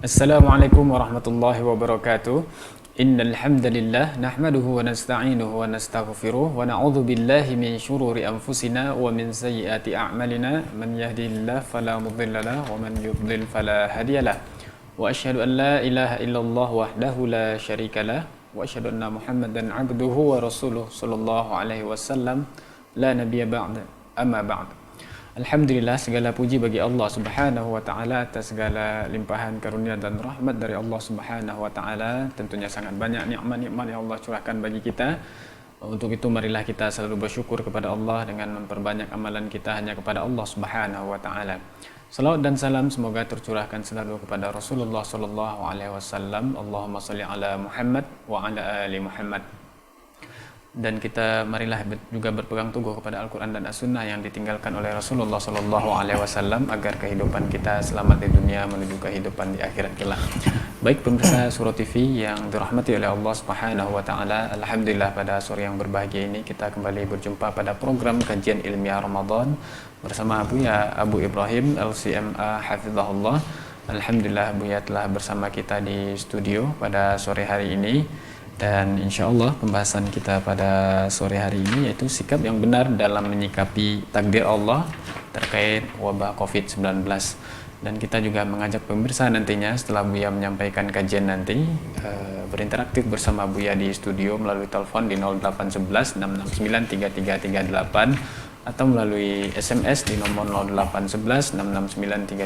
Assalamualaikum warahmatullahi wabarakatuh. Innal hamdalillah nahmaduhu wa nasta'inuhu wa nastaghfiruh wa na'udzu billahi min syururi anfusina wa min sayyiati a'malina man yahdihillahu fala mudilla lahu wa man yudlil fala hadiyalah. Wa asyhadu an la ilaha illallah wahdahu la syarikalah wa asyhadu anna Muhammadan 'abduhu wa rasuluh sallallahu alaihi wasallam la nabiyya ba'da amma ba'd. Alhamdulillah, segala puji bagi Allah Subhanahu wa taala atas segala limpahan karunia dan rahmat dari Allah Subhanahu wa taala. Tentunya sangat banyak nikmat-nikmat yang Allah curahkan bagi kita. Untuk itu marilah kita selalu bersyukur kepada Allah dengan memperbanyak amalan kita hanya kepada Allah Subhanahu wa taala. Salawat dan salam semoga tercurahkan selalu kepada Rasulullah sallallahu alaihi wasallam. Allahumma shalli ala Muhammad wa ala ali Muhammad. Dan kita marilah juga berpegang teguh kepada Al-Quran dan As-Sunnah yang ditinggalkan oleh Rasulullah Sallallahu Alaihi Wasallam agar kehidupan kita selamat di dunia menuju kehidupan di akhirat kelak. Baik pemirsa Surau TV yang dirahmati oleh Allah Subhanahu Wa Taala, alhamdulillah pada sore yang berbahagia ini kita kembali berjumpa pada program kajian ilmiah Ramadan bersama Buya Abu Ibrahim LCMA Hafizahullah. Alhamdulillah Buya telah bersama kita di studio pada sore hari ini. Dan insya Allah pembahasan kita pada sore hari ini yaitu sikap yang benar dalam menyikapi takdir Allah terkait wabah COVID-19. Dan kita juga mengajak pemirsa nantinya setelah Buya menyampaikan kajian nanti berinteraktif bersama Buya di studio melalui telepon di 0811 669 3338 atau melalui SMS di nomor 0811 669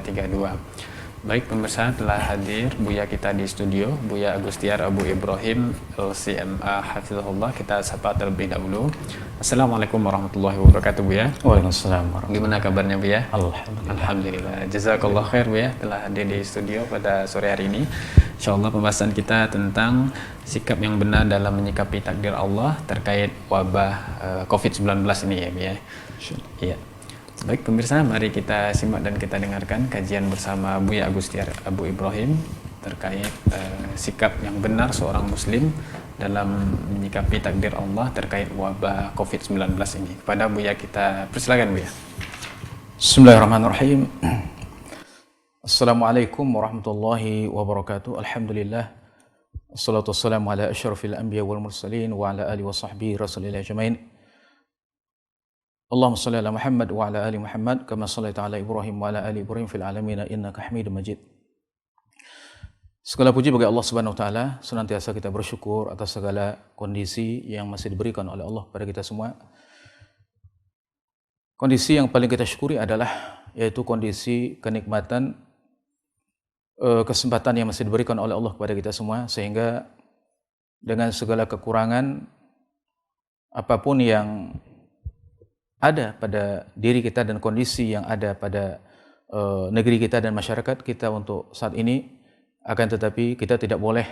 3332. Baik pemirsa, telah hadir Buya kita di studio, Buya Agustiar Abu Ibrahim LCMA Hafizahullah. Kita sapa terlebih dahulu. Assalamualaikum warahmatullahi wabarakatuh Buya. Waalaikumsalam warahmatullahi. Gimana kabarnya Buya? Alhamdulillah. Alhamdulillah. Jazakallah khair Buya telah hadir di studio pada sore hari ini. Insyaallah pembahasan kita tentang sikap yang benar dalam menyikapi takdir Allah terkait wabah COVID-19 ini ya Buya. Iya. Baik pemirsa, mari kita simak dan kita dengarkan kajian bersama Buya Agustiar Abu Ibrahim terkait sikap yang benar seorang muslim dalam menyikapi takdir Allah terkait wabah COVID-19 ini. Kepada Buya kita persilakan Buya. Bismillahirrahmanirrahim. Assalamualaikum warahmatullahi wabarakatuh. Alhamdulillah. Assalatu wassalamu ala asyrafil anbiya wal mursalin wa ala alihi wa sahbihi rasulillah ajmain. Allahumma shalli ala Muhammad wa ala ali Muhammad kama shallaita ala Ibrahim wa ala ali Ibrahim fil alamin innaka Hamidum Majid. Segala puji bagi Allah Subhanahu wa taala, senantiasa kita bersyukur atas segala kondisi yang masih diberikan oleh Allah kepada kita semua. Kondisi yang paling kita syukuri adalah yaitu kondisi kenikmatan kesempatan yang masih diberikan oleh Allah kepada kita semua, sehingga dengan segala kekurangan apapun yang ada pada diri kita dan kondisi yang ada pada negeri kita dan masyarakat kita untuk saat ini, akan tetapi kita tidak boleh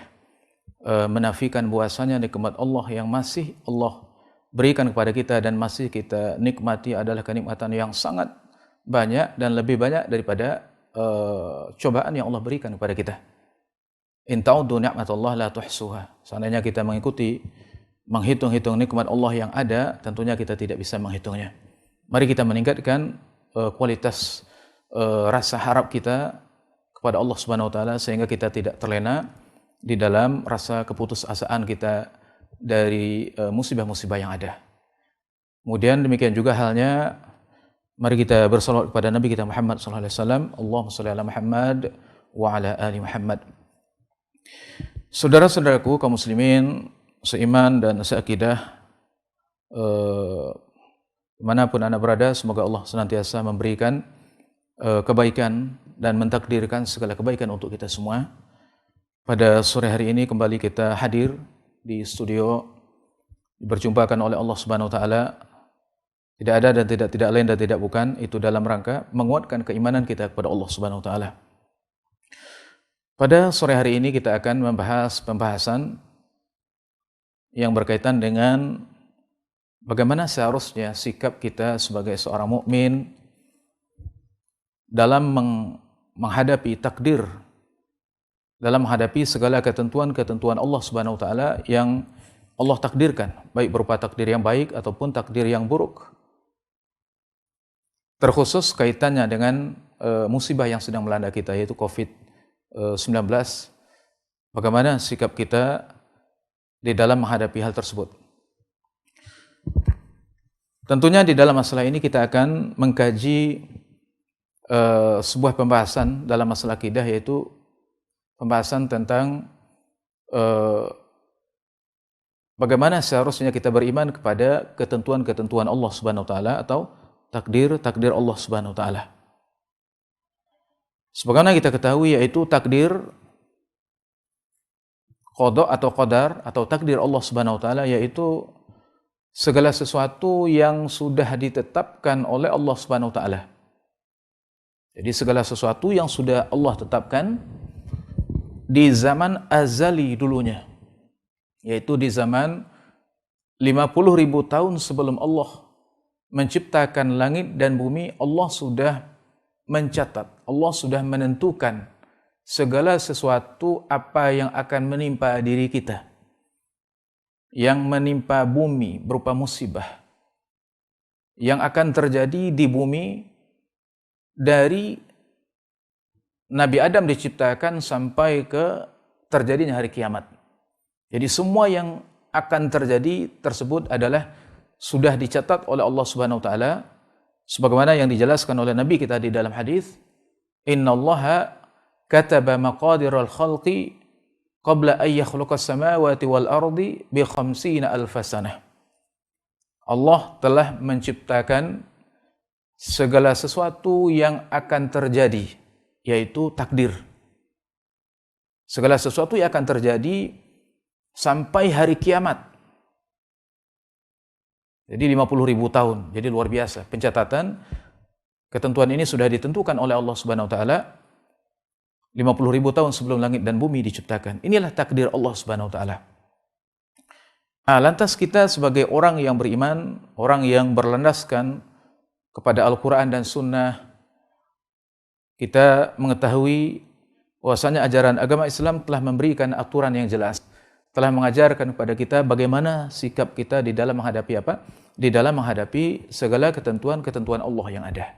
menafikan bahwasanya nikmat Allah yang masih Allah berikan kepada kita dan masih kita nikmati adalah kenikmatan yang sangat banyak dan lebih banyak daripada cobaan yang Allah berikan kepada kita. In ta'uddu ni'matallah la tuhsuha. Seandainya kita menghitung-hitung nikmat Allah yang ada, tentunya kita tidak bisa menghitungnya. Mari kita meningkatkan kualitas rasa harap kita kepada Allah Subhanahu wa taala sehingga kita tidak terlena di dalam rasa keputusasaan kita dari musibah-musibah yang ada. Kemudian demikian juga halnya, mari kita bersalawat kepada Nabi kita Muhammad sallallahu alaihi wasallam. Allahumma shalli ala Muhammad wa ala ali Muhammad. Saudara-saudaraku kaum muslimin seiman dan seakidah, dimanapun Anda berada, semoga Allah senantiasa memberikan kebaikan dan mentakdirkan segala kebaikan untuk kita semua. Pada sore hari ini kembali kita hadir di studio, diperjumpakan oleh Allah Subhanahu wa taala. Tidak ada dan tidak lain dan tidak bukan, itu dalam rangka menguatkan keimanan kita kepada Allah Subhanahu wa taala. Pada sore hari ini kita akan membahas pembahasan yang berkaitan dengan bagaimana seharusnya sikap kita sebagai seorang mukmin dalam menghadapi takdir, dalam menghadapi segala ketentuan-ketentuan Allah Subhanahu wa taala yang Allah takdirkan, baik berupa takdir yang baik ataupun takdir yang buruk. Terkhusus kaitannya dengan musibah yang sedang melanda kita, yaitu COVID-19 19, bagaimana sikap kita di dalam menghadapi hal tersebut. Tentunya di dalam masalah ini kita akan mengkaji sebuah pembahasan dalam masalah akidah, yaitu pembahasan tentang bagaimana seharusnya kita beriman kepada ketentuan-ketentuan Allah Subhanahu wa taala atau takdir Allah Subhanahu wa taala. Sebagaimana kita ketahui, yaitu takdir, qada atau qadar atau takdir Allah Subhanahu wa taala, yaitu segala sesuatu yang sudah ditetapkan oleh Allah Subhanahu wa taala. Jadi segala sesuatu yang sudah Allah tetapkan di zaman azali dulunya, yaitu di zaman 50.000 tahun sebelum Allah menciptakan langit dan bumi, Allah sudah mencatat, Allah sudah menentukan segala sesuatu apa yang akan menimpa diri kita, yang menimpa bumi berupa musibah, yang akan terjadi di bumi dari Nabi Adam diciptakan sampai ke terjadinya hari kiamat. Jadi semua yang akan terjadi tersebut adalah sudah dicatat oleh Allah Subhanahu wa taala, sebagaimana yang dijelaskan oleh Nabi kita di dalam hadis, "Innallaha kataba maqadiral khalqi qabla an yakhluqas samawati wal ardi bi 50 alf sanah." Allah telah menciptakan segala sesuatu yang akan terjadi, yaitu takdir. Segala sesuatu yang akan terjadi sampai hari kiamat. Jadi 50.000 tahun. Jadi luar biasa. Pencatatan ketentuan ini sudah ditentukan oleh Allah Subhanahu wa taala 50.000 tahun sebelum langit dan bumi diciptakan. Inilah takdir Allah Subhanahu wa taala. Lantas kita sebagai orang yang beriman, orang yang berlandaskan kepada Al-Quran dan Sunnah, kita mengetahui bahwasanya ajaran agama Islam telah memberikan aturan yang jelas, telah mengajarkan kepada kita bagaimana sikap kita di dalam menghadapi apa? Di dalam menghadapi segala ketentuan-ketentuan Allah yang ada.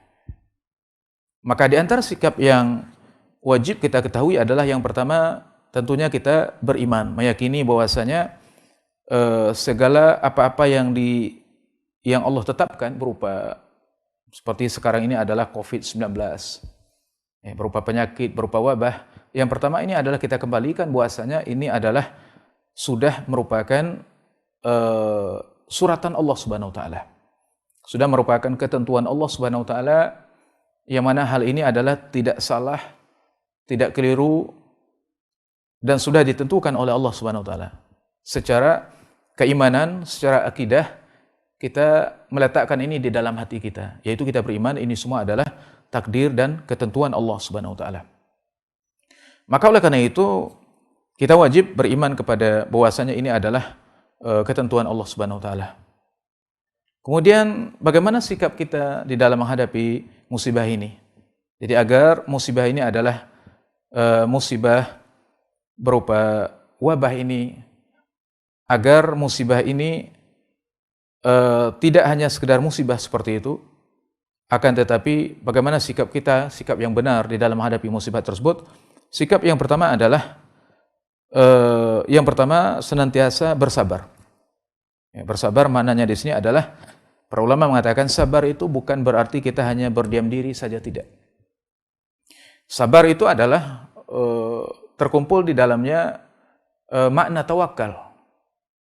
Maka di antara sikap yang wajib kita ketahui adalah yang pertama, tentunya kita beriman, meyakini bahwasanya segala apa-apa yang Allah tetapkan berupa seperti sekarang ini adalah COVID-19, berupa penyakit, berupa wabah. Yang pertama ini adalah kita kembalikan bahwasanya ini adalah sudah merupakan suratan Allah Subhanahu wa taala. Sudah merupakan ketentuan Allah Subhanahu wa taala, yang mana hal ini adalah tidak salah, tidak keliru, dan sudah ditentukan oleh Allah Subhanahu wa taala. Secara keimanan, secara akidah, kita meletakkan ini di dalam hati kita, yaitu kita beriman ini semua adalah takdir dan ketentuan Allah Subhanahu wa taala. Maka oleh karena itu kita wajib beriman kepada bahwasanya ini adalah ketentuan Allah Subhanahu wa taala. Kemudian bagaimana sikap kita di dalam menghadapi musibah ini? Jadi agar musibah ini adalah musibah berupa wabah ini, agar musibah ini tidak hanya sekedar musibah seperti itu, akan tetapi bagaimana sikap kita, sikap yang benar di dalam menghadapi musibah tersebut. Sikap yang pertama adalah senantiasa bersabar. Bersabar maknanya di sini adalah, para ulama mengatakan sabar itu bukan berarti kita hanya berdiam diri saja, tidak. Sabar itu adalah terkumpul di dalamnya makna tawakal.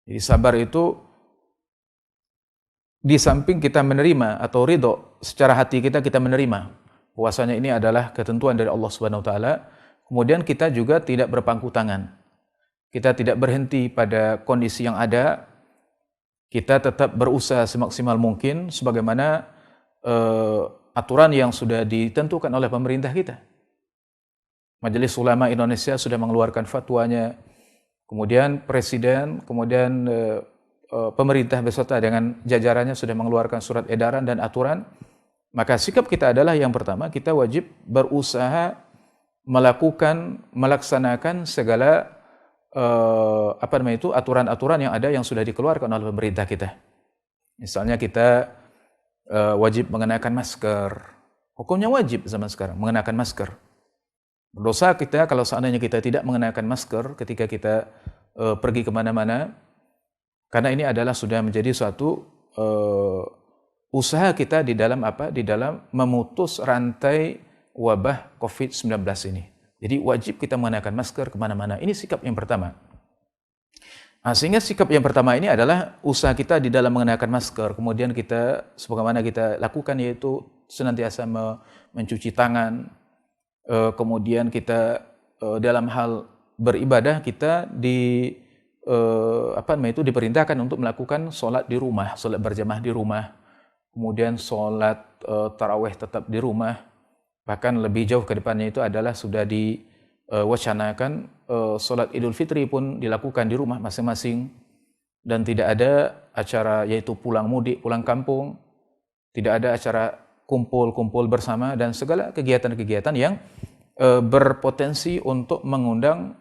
Jadi sabar itu di samping kita menerima atau ridho secara hati kita menerima bahwasanya ini adalah ketentuan dari Allah Subhanahu wa taala, kemudian kita juga tidak berpangku tangan. Kita tidak berhenti pada kondisi yang ada. Kita tetap berusaha semaksimal mungkin sebagaimana aturan yang sudah ditentukan oleh pemerintah kita. Majelis Ulama Indonesia sudah mengeluarkan fatwanya, kemudian presiden, kemudian pemerintah beserta dengan jajarannya sudah mengeluarkan surat edaran dan aturan. Maka sikap kita adalah yang pertama, kita wajib berusaha melaksanakan segala aturan-aturan yang ada yang sudah dikeluarkan oleh pemerintah kita. Misalnya kita wajib mengenakan masker. Hukumnya wajib zaman sekarang mengenakan masker. Berdosa kita kalau seandainya kita tidak mengenakan masker ketika kita pergi kemana-mana, karena ini adalah sudah menjadi suatu usaha kita di dalam apa? Di dalam memutus rantai wabah COVID-19 ini. Jadi wajib kita mengenakan masker kemana-mana. Ini sikap yang pertama. Nah, sehingga sikap yang pertama ini adalah usaha kita di dalam mengenakan masker. Kemudian kita, sebagaimana kita lakukan, yaitu senantiasa mencuci tangan. Kemudian kita dalam hal beribadah kita diperintahkan untuk melakukan sholat di rumah, sholat berjamaah di rumah, kemudian sholat tarawih tetap di rumah. Bahkan lebih jauh ke depannya itu adalah sudah diwacanakan sholat Idul Fitri pun dilakukan di rumah masing-masing, dan tidak ada acara yaitu pulang mudik, pulang kampung, tidak ada acara kumpul-kumpul bersama dan segala kegiatan-kegiatan yang berpotensi untuk mengundang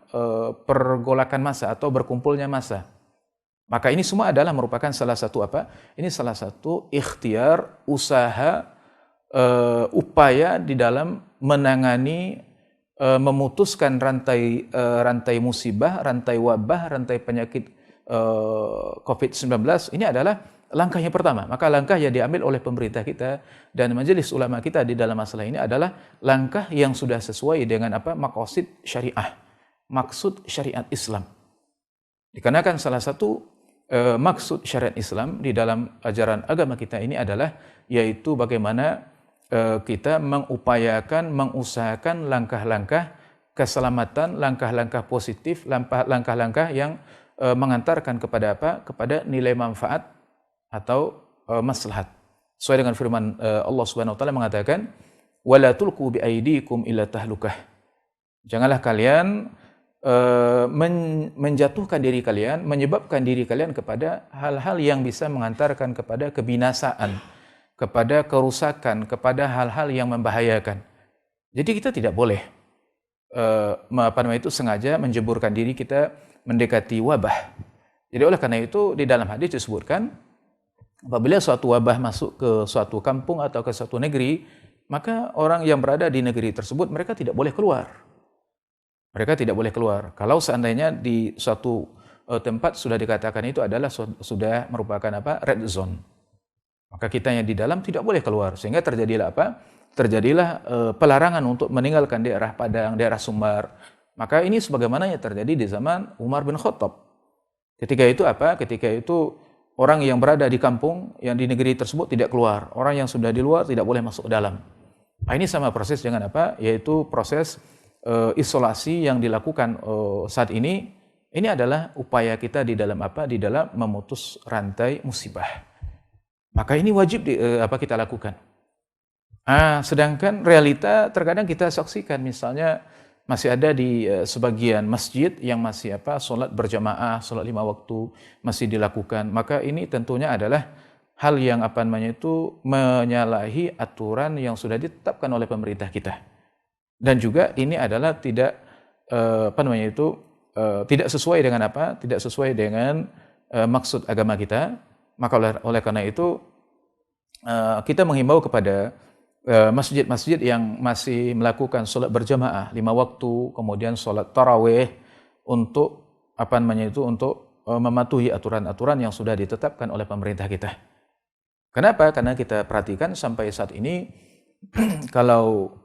pergolakan massa atau berkumpulnya massa. Maka ini semua adalah merupakan salah satu apa? Ini salah satu ikhtiar, usaha, upaya di dalam menangani, memutuskan rantai musibah, rantai wabah, rantai penyakit COVID-19. Ini adalah langkah yang pertama. Maka langkah yang diambil oleh pemerintah kita dan majelis ulama kita di dalam masalah ini adalah langkah yang sudah sesuai dengan apa? Maqasid syariah, maksud syariat Islam. Dikarenakan salah satu maksud syariat Islam di dalam ajaran agama kita ini adalah yaitu bagaimana kita mengupayakan, mengusahakan langkah-langkah keselamatan, langkah-langkah positif, langkah-langkah yang mengantarkan kepada apa? Kepada nilai manfaat atau maslahat. Sesuai dengan firman Allah Subhanahu wa taala mengatakan, "Wala tulqu biaidikum ila tahlukah." Janganlah kalian menjatuhkan diri kalian, menyebabkan diri kalian kepada hal-hal yang bisa mengantarkan kepada kebinasaan, kepada kerusakan, kepada hal-hal yang membahayakan. Jadi kita tidak boleh sengaja menjeburkan diri kita mendekati wabah. Jadi oleh karena itu di dalam hadis disebutkan, apabila suatu wabah masuk ke suatu kampung atau ke suatu negeri, maka orang yang berada di negeri tersebut mereka tidak boleh keluar. Mereka tidak boleh keluar. Kalau seandainya di suatu tempat sudah dikatakan itu adalah sudah merupakan apa? Red zone. Maka kita yang di dalam tidak boleh keluar. Sehingga terjadilah apa? Terjadilah pelarangan untuk meninggalkan daerah Padang, daerah Sumbar. Maka ini sebagaimana yang terjadi di zaman Umar bin Khattab. Ketika itu apa? Ketika itu orang yang berada di kampung, yang di negeri tersebut tidak keluar. Orang yang sudah di luar tidak boleh masuk ke dalam. Nah, ini sama persis dengan apa? Yaitu proses isolasi yang dilakukan saat ini. Ini adalah upaya kita di dalam apa? Di dalam memutus rantai musibah. Maka ini wajib kita lakukan. Sedangkan realita terkadang kita saksikan, misalnya masih ada di sebagian masjid yang masih salat berjamaah, salat 5 waktu masih dilakukan. Maka ini tentunya adalah hal yang menyalahi aturan yang sudah ditetapkan oleh pemerintah kita. Dan juga ini adalah tidak tidak sesuai dengan apa? Tidak sesuai dengan maksud agama kita. Maka oleh karena itu kita menghimbau kepada masjid-masjid yang masih melakukan sholat berjamaah 5 waktu, kemudian sholat tarawih untuk untuk mematuhi aturan-aturan yang sudah ditetapkan oleh pemerintah kita. Kenapa? Karena kita perhatikan sampai saat ini kalau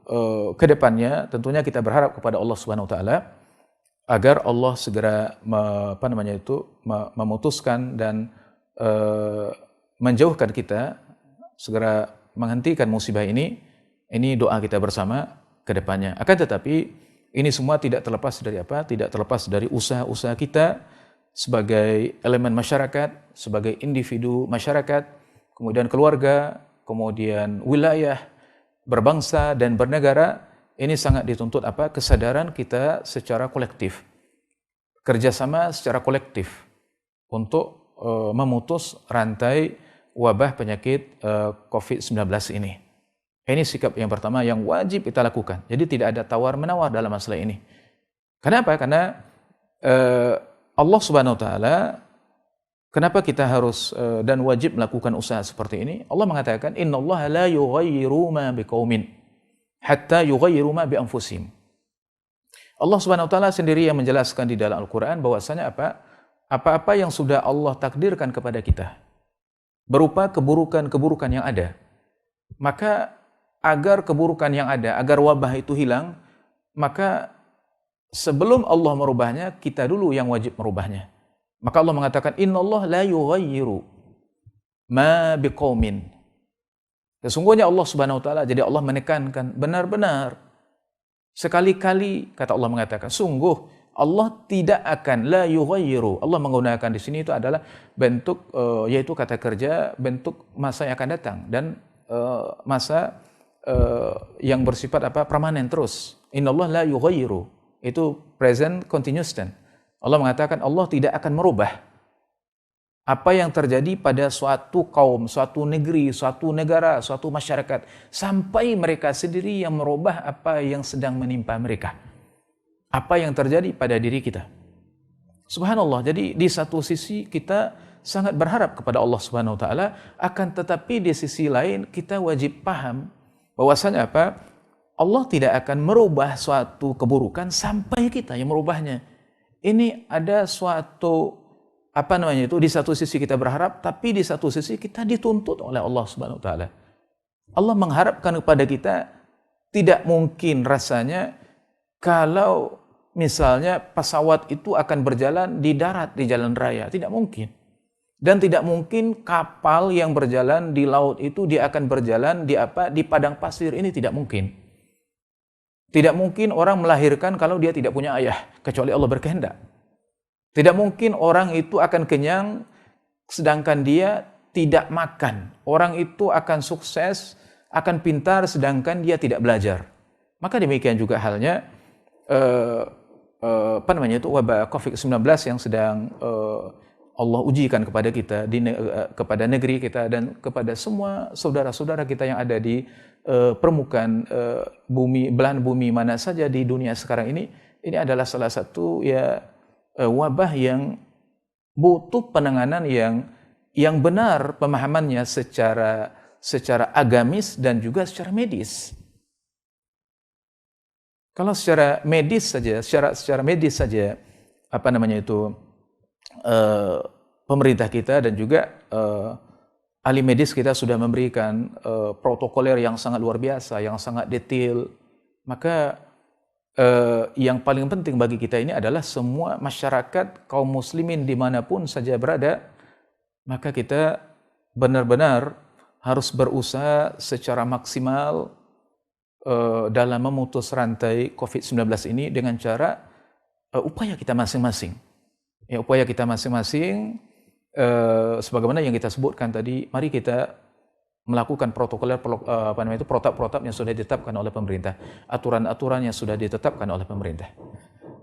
ke depannya tentunya kita berharap kepada Allah Subhanahu wa taala agar Allah segera memutuskan dan menjauhkan kita, segera menghentikan musibah ini doa kita bersama ke depannya. Akan tetapi ini semua tidak terlepas dari apa? Tidak terlepas dari usaha-usaha kita sebagai elemen masyarakat, sebagai individu masyarakat, kemudian keluarga, kemudian wilayah, berbangsa dan bernegara. Ini sangat dituntut apa? Kesadaran kita secara kolektif. Kerjasama secara kolektif untuk memutus rantai wabah penyakit COVID-19 ini. Ini sikap yang pertama yang wajib kita lakukan. Jadi tidak ada tawar-menawar dalam masalah ini. Kenapa? Karena Allah Subhanahu wa taala, kenapa kita harus dan wajib melakukan usaha seperti ini? Allah mengatakan, "Innallaha la yughayyiru ma biqaumin hatta yughayyiru ma bi anfusihim." Allah Subhanahu wa taala sendiri yang menjelaskan di dalam Al-Qur'an bahwasanya apa-apa yang sudah Allah takdirkan kepada kita berupa keburukan-keburukan yang ada. Maka agar keburukan yang ada, agar wabah itu hilang, maka sebelum Allah merubahnya, kita dulu yang wajib merubahnya. Maka Allah mengatakan, innallaha la yughayyiru ma biqaumin. Sesungguhnya Allah Subhanahu wa taala, jadi Allah menekankan benar-benar sekali-kali kata Allah mengatakan, sungguh Allah tidak akan la yughayyiru. Allah menggunakan di sini itu adalah bentuk yaitu kata kerja bentuk masa yang akan datang dan masa yang bersifat permanen terus. Innallaha la yughayyiru. Itu present continuous tense. Allah mengatakan Allah tidak akan merubah apa yang terjadi pada suatu kaum, suatu negeri, suatu negara, suatu masyarakat sampai mereka sendiri yang merubah apa yang sedang menimpa mereka. Apa yang terjadi pada diri kita. Subhanallah. Jadi di satu sisi kita sangat berharap kepada Allah Subhanahu wa taala, akan tetapi di sisi lain kita wajib paham bahwasanya Allah tidak akan merubah suatu keburukan sampai kita yang merubahnya. Ini ada suatu di satu sisi kita berharap, tapi di satu sisi kita dituntut oleh Allah Subhanahu wa taala. Allah mengharapkan kepada kita, tidak mungkin rasanya kalau misalnya pesawat itu akan berjalan di darat, di jalan raya, tidak mungkin. Dan tidak mungkin kapal yang berjalan di laut itu dia akan berjalan di padang pasir, ini tidak mungkin. Tidak mungkin orang melahirkan kalau dia tidak punya ayah, kecuali Allah berkehendak. Tidak mungkin orang itu akan kenyang sedangkan dia tidak makan. Orang itu akan sukses, akan pintar sedangkan dia tidak belajar. Maka demikian juga halnya wabah COVID-19 yang sedang Allah ujikan kepada kita, kepada negeri kita dan kepada semua saudara-saudara kita yang ada di permukaan bumi, belahan bumi mana saja di dunia sekarang ini adalah salah satu wabah yang butuh penanganan yang benar pemahamannya secara agamis dan juga secara medis. Kalau secara medis saja, pemerintah kita dan juga ahli medis kita sudah memberikan protokoler yang sangat luar biasa, yang sangat detail. Maka yang paling penting bagi kita ini adalah semua masyarakat kaum muslimin dimanapun saja berada, maka kita benar-benar harus berusaha secara maksimal dalam memutus rantai COVID-19 ini dengan cara upaya kita masing-masing. Upaya kita masing-masing sebagaimana yang kita sebutkan tadi, mari kita melakukan protap-protap yang sudah ditetapkan oleh pemerintah, aturan-aturan yang sudah ditetapkan oleh pemerintah.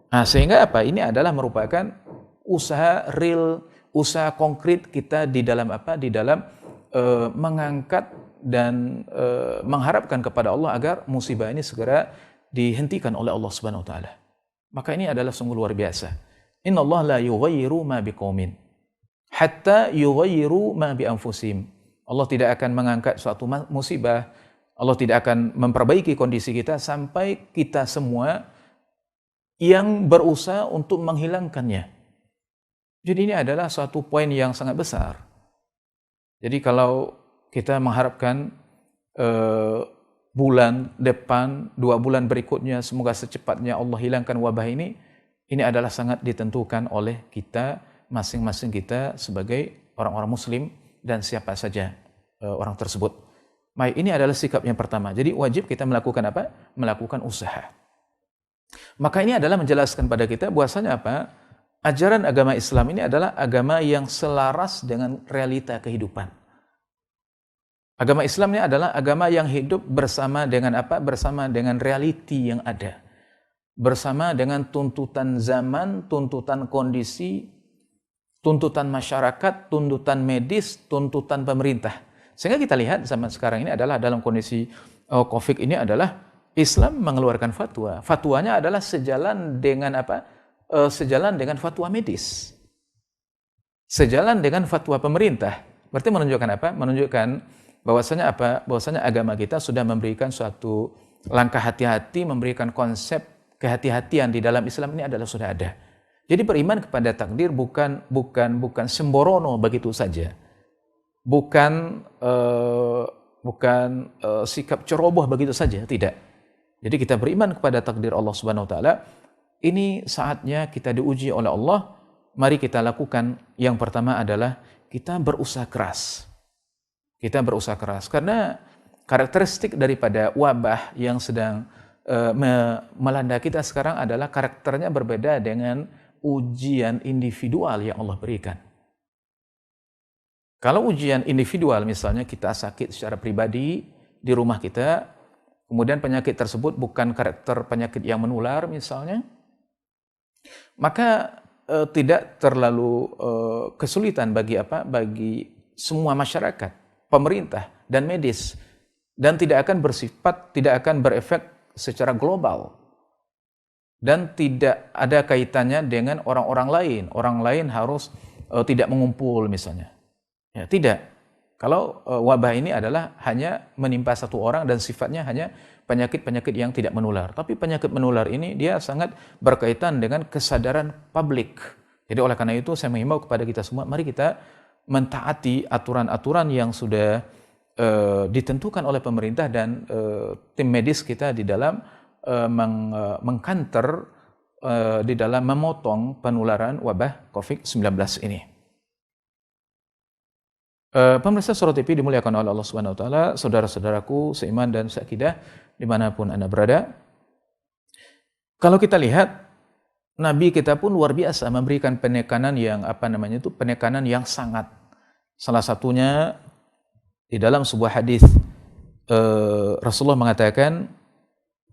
Nah, sehingga ini adalah merupakan usaha real, usaha konkret kita di dalam mengangkat dan mengharapkan kepada Allah agar musibah ini segera dihentikan oleh Allah Subhanahu wa taala. Maka ini adalah sungguh luar biasa. Innallaha la yughayyiru ma biqaumin hatta yughayyiru ma bi anfusihim. Allah tidak akan mengangkat suatu musibah, Allah tidak akan memperbaiki kondisi kita sampai kita semua yang berusaha untuk menghilangkannya. Jadi ini adalah suatu poin yang sangat besar. Jadi kalau kita mengharapkan bulan depan, 2 bulan berikutnya, semoga secepatnya Allah hilangkan wabah ini adalah sangat ditentukan oleh kita, masing-masing kita sebagai orang-orang muslim dan siapa saja orang tersebut. Baik, ini adalah sikap yang pertama. Jadi wajib kita melakukan melakukan usaha. Maka ini adalah menjelaskan pada kita bahwasanya ajaran agama Islam ini adalah agama yang selaras dengan realita kehidupan. Agama Islam ini adalah agama yang hidup bersama dengan bersama dengan realiti yang ada. Bersama dengan tuntutan zaman, tuntutan kondisi, tuntutan masyarakat, tuntutan medis, tuntutan pemerintah. Sehingga kita lihat zaman sekarang ini adalah dalam kondisi COVID ini adalah Islam mengeluarkan fatwa. Fatwanya adalah sejalan dengan sejalan dengan fatwa medis. Sejalan dengan fatwa pemerintah. Berarti menunjukkan menunjukkan bahwasanya agama kita sudah memberikan suatu langkah hati-hati, memberikan konsep kehati-hatian di dalam Islam ini adalah sudah ada. Jadi beriman kepada takdir bukan sembrono begitu saja. Bukan sikap ceroboh begitu saja, tidak. Jadi kita beriman kepada takdir Allah Subhanahu wa taala. Ini saatnya kita diuji oleh Allah. Mari kita lakukan. Yang pertama adalah kita berusaha keras. Kita berusaha keras karena karakteristik daripada wabah yang sedang melanda kita sekarang adalah karakternya berbeda dengan ujian individual yang Allah berikan. Kalau ujian individual, misalnya kita sakit secara pribadi di rumah kita, kemudian penyakit tersebut bukan karakter penyakit yang menular misalnya, maka tidak terlalu kesulitan bagi semua masyarakat, pemerintah dan medis, dan tidak akan berefek secara global, dan tidak ada kaitannya dengan orang-orang lain. Orang lain harus tidak mengumpul misalnya. Ya, tidak. Kalau wabah ini adalah hanya menimpa satu orang dan sifatnya hanya penyakit-penyakit yang tidak menular. Tapi penyakit menular ini dia sangat berkaitan dengan kesadaran publik. Jadi oleh karena itu saya menghimbau kepada kita semua, mari kita mentaati aturan-aturan yang sudah ditentukan oleh pemerintah dan tim medis kita di dalam mengkanter di dalam memotong penularan wabah COVID-19 ini. Pemirsa Surah TV dimuliakan oleh Allah Subhanahu wa taala, saudara-saudaraku seiman dan seakidah dimanapun Anda berada. Kalau kita lihat, Nabi kita pun luar biasa memberikan penekanan yang sangat. Salah satunya di dalam sebuah hadis Rasulullah mengatakan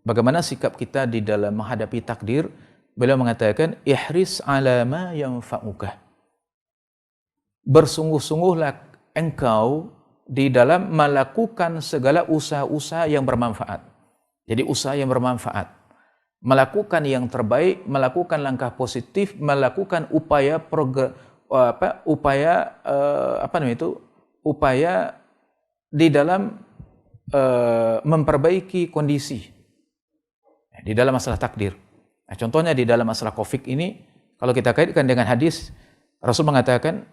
bagaimana sikap kita di dalam menghadapi takdir. Beliau mengatakan, ihris ala ma yanfa'uka. Bersungguh-sungguhlah engkau di dalam melakukan segala usaha-usaha yang bermanfaat. Jadi usaha yang bermanfaat. Melakukan yang terbaik, melakukan langkah positif, melakukan upaya di dalam memperbaiki kondisi di dalam masalah takdir. Nah, contohnya di dalam masalah COVID ini, kalau kita kaitkan dengan hadis, Rasul mengatakan,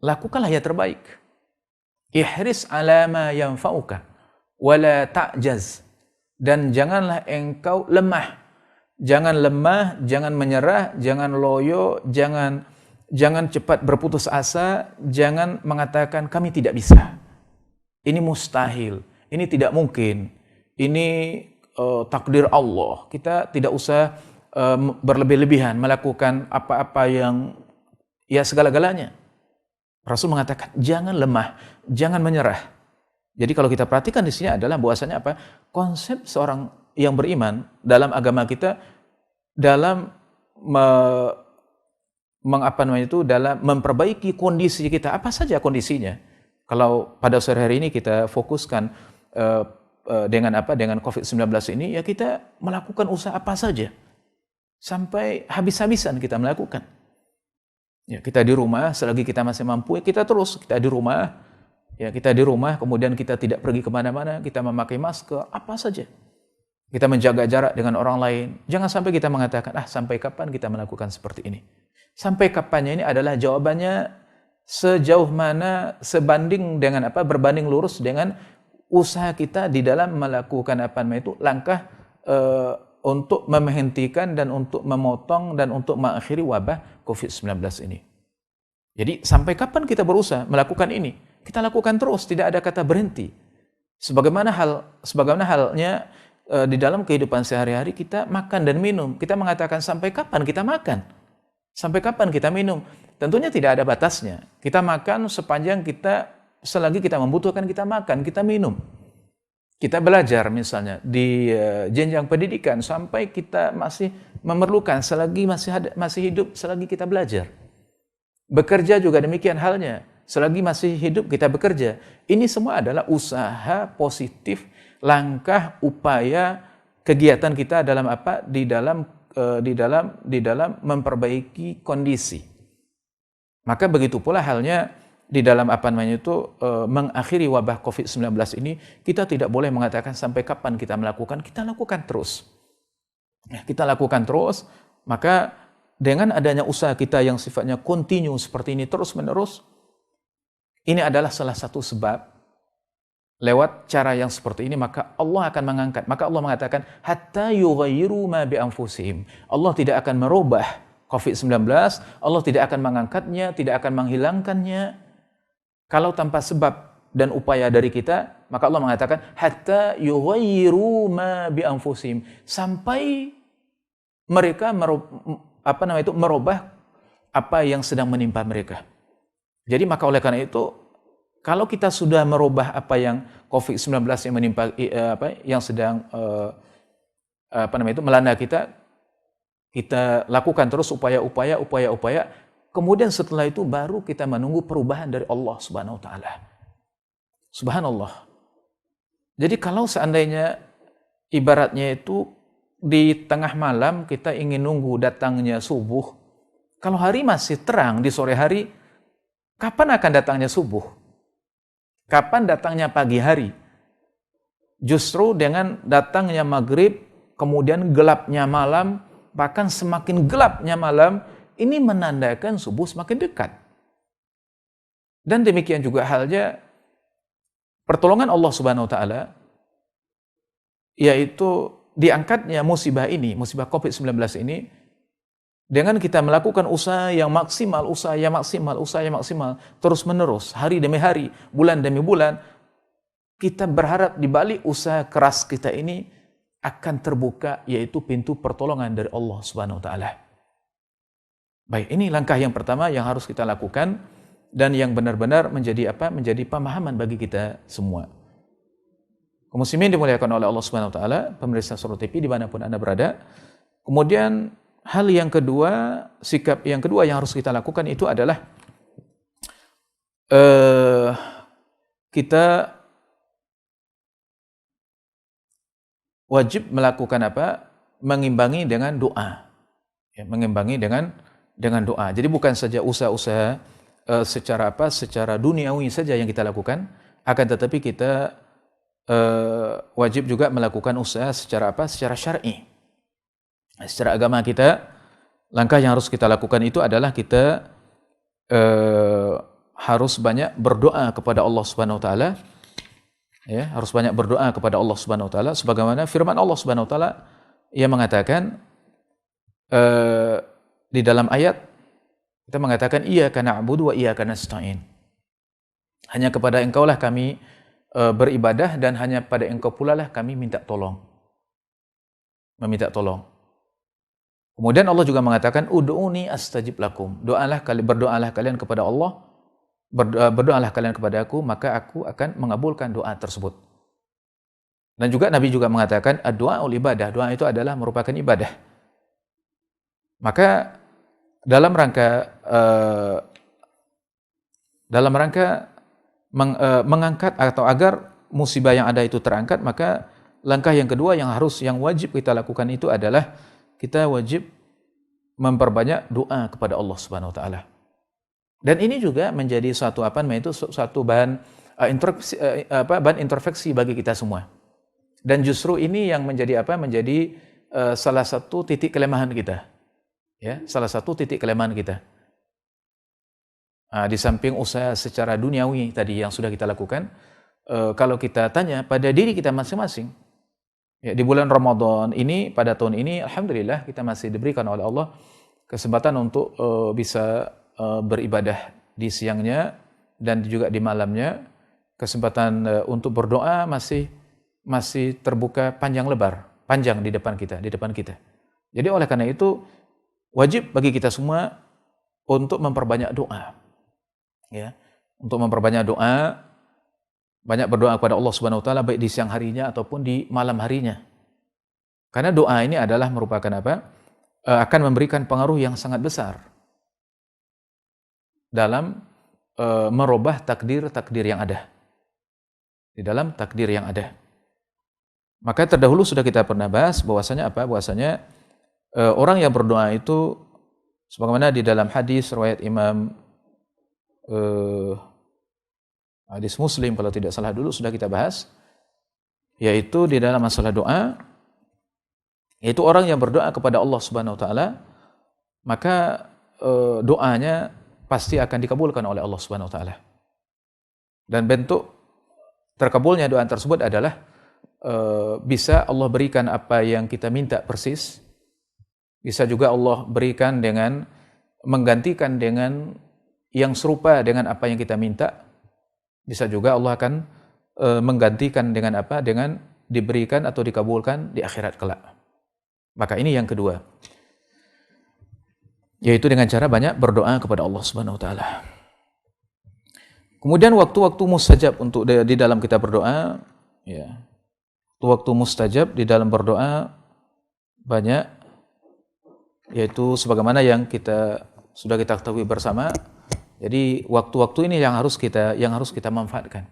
lakukanlah yang terbaik. Ihris ala ma yanfa'uka wala ta'jaz. Dan janganlah engkau lemah. Jangan lemah, jangan menyerah, jangan loyo, jangan cepat berputus asa, jangan mengatakan kami tidak bisa. Ini mustahil, ini tidak mungkin. Ini takdir Allah. Kita tidak usah berlebih-lebihan melakukan apa-apa yang segala-galanya. Rasul mengatakan jangan lemah, jangan menyerah. Jadi kalau kita perhatikan di sini adalah bahwasanya konsep seorang yang beriman dalam agama kita dalam dalam memperbaiki kondisi kita, apa saja kondisinya. Kalau pada sore hari ini kita fokuskan dengan COVID-19 ini, ya kita melakukan usaha apa saja sampai habis-habisan kita melakukan. Ya, kita di rumah, selagi kita masih mampu, ya kita di rumah. Ya, kita di rumah, kemudian kita tidak pergi kemana-mana, kita memakai masker, apa saja. Kita menjaga jarak dengan orang lain. Jangan sampai kita mengatakan, sampai kapan kita melakukan seperti ini? Sampai kapannya ini adalah jawabannya sejauh mana berbanding lurus dengan usaha kita di dalam melakukan langkah untuk menghentikan dan untuk memotong dan untuk mengakhiri wabah COVID-19 ini. Jadi sampai kapan kita berusaha melakukan ini? Kita lakukan terus, tidak ada kata berhenti. Sebagaimana halnya di dalam kehidupan sehari-hari kita makan dan minum. Kita mengatakan sampai kapan kita makan? Sampai kapan kita minum? Tentunya tidak ada batasnya. Kita makan selagi kita membutuhkan kita makan, kita minum. Kita belajar misalnya di jenjang pendidikan sampai kita masih memerlukan, selagi masih hidup, selagi kita belajar. Bekerja juga demikian halnya, selagi masih hidup kita bekerja. Ini semua adalah usaha positif, langkah, upaya, kegiatan kita dalam di dalam memperbaiki kondisi. Maka begitu pula halnya di dalam mengakhiri wabah COVID-19 ini, kita tidak boleh mengatakan sampai kapan kita melakukan, kita lakukan terus. Kita lakukan terus, maka dengan adanya usaha kita yang sifatnya kontinu seperti ini terus-menerus, ini adalah salah satu sebab lewat cara yang seperti ini maka Allah akan mengangkat. Maka Allah mengatakan hatta yughayyiru ma bi anfusihim. Allah tidak akan merubah COVID-19, Allah tidak akan mengangkatnya, tidak akan menghilangkannya kalau tanpa sebab dan upaya dari kita. Maka Allah mengatakan hatta yughayyiru ma bi anfusihim, sampai mereka merubah apa yang sedang menimpa mereka. Jadi maka oleh karena itu, kalau kita sudah merubah apa yang COVID-19 yang menimpa yang sedang melanda kita, kita lakukan terus upaya-upaya, kemudian setelah itu baru kita menunggu perubahan dari Allah Subhanahu wa taala. Subhanallah. Jadi kalau seandainya ibaratnya itu di tengah malam kita ingin nunggu datangnya subuh, kalau hari masih terang di sore hari, kapan akan datangnya subuh? Kapan datangnya pagi hari? Justru dengan datangnya maghrib, kemudian gelapnya malam, bahkan semakin gelapnya malam, ini menandakan subuh semakin dekat. Dan demikian juga halnya pertolongan Allah Subhanahu wa taala, yaitu diangkatnya musibah ini, musibah COVID-19 ini, dengan kita melakukan usaha yang maksimal, terus menerus, hari demi hari, bulan demi bulan, kita berharap di balik usaha keras kita ini akan terbuka, yaitu pintu pertolongan dari Allah Subhanahu wa taala. Baik, ini langkah yang pertama yang harus kita lakukan dan yang benar-benar menjadi menjadi pemahaman bagi kita semua. Kaum muslimin dimuliakan oleh Allah Subhanahu wa taala, pemirsa Surah TV dimanapun Anda berada. Kemudian hal yang kedua, sikap yang kedua yang harus kita lakukan itu adalah kita wajib melakukan mengimbangi dengan doa. Ya, mengimbangi dengan doa. Jadi bukan saja usaha-usaha secara duniawi saja yang kita lakukan, akan tetapi kita wajib juga melakukan usaha secara syar'i. Secara agama kita, langkah yang harus kita lakukan itu adalah kita harus banyak berdoa kepada Allah Subhanahu wa taala. Ya, harus banyak berdoa kepada Allah Subhanahu wa taala sebagaimana firman Allah Subhanahu wa taala yang mengatakan di dalam ayat kita mengatakan iyyaka na'budu wa iyyaka nasta'in. Hanya kepada Engkaulah kami beribadah dan hanya pada Engkau pula lah kami minta tolong. Meminta tolong. Kemudian Allah juga mengatakan ud'uni astajib lakum. Berdoalah kalian kepada Allah, berdoalah kalian kepada aku, maka aku akan mengabulkan doa tersebut. Dan juga Nabi juga mengatakan ad-du'aul ibadah. Doa itu adalah merupakan ibadah. Maka dalam rangka mengangkat atau agar musibah yang ada itu terangkat, maka langkah yang kedua yang wajib kita lakukan itu adalah kita wajib memperbanyak doa kepada Allah Subhanahu wa taala. Dan ini juga menjadi suatu bahan introspeksi bagi kita semua. Dan justru ini yang menjadi salah satu titik kelemahan kita. Ya, salah satu titik kelemahan kita. Di samping usaha secara duniawi tadi yang sudah kita lakukan, kalau kita tanya pada diri kita masing-masing, ya, di bulan Ramadan ini, pada tahun ini, alhamdulillah kita masih diberikan oleh Allah kesempatan untuk bisa beribadah di siangnya dan juga di malamnya. Kesempatan untuk berdoa masih terbuka panjang di depan kita. Jadi oleh karena itu wajib bagi kita semua untuk memperbanyak doa. Ya, untuk memperbanyak doa, banyak berdoa kepada Allah Subhanahu wa taala baik di siang harinya ataupun di malam harinya. Karena doa ini adalah merupakan akan memberikan pengaruh yang sangat besar dalam merubah takdir yang ada. Di dalam takdir yang ada. Maka terdahulu sudah kita pernah bahas bahwasanya orang yang berdoa itu sebagaimana di dalam hadis riwayat hadis Muslim kalau tidak salah dulu sudah kita bahas, yaitu di dalam masalah doa Yaitu orang yang berdoa kepada Allah Subhanahu wa taala, maka doanya pasti akan dikabulkan oleh Allah Subhanahu wa taala. Dan bentuk terkabulnya doa tersebut adalah bisa Allah berikan apa yang kita minta persis, bisa juga Allah berikan dengan menggantikan dengan yang serupa dengan apa yang kita minta, bisa juga Allah akan menggantikan dengan apa, dengan diberikan atau dikabulkan di akhirat kelak. Maka ini yang kedua, yaitu dengan cara banyak berdoa kepada Allah Subhanahu wa taala. Kemudian waktu-waktu mustajab untuk di dalam kita berdoa, ya. Waktu mustajab di dalam berdoa banyak, yaitu sebagaimana yang sudah kita ketahui bersama. Jadi waktu-waktu ini yang harus kita manfaatkan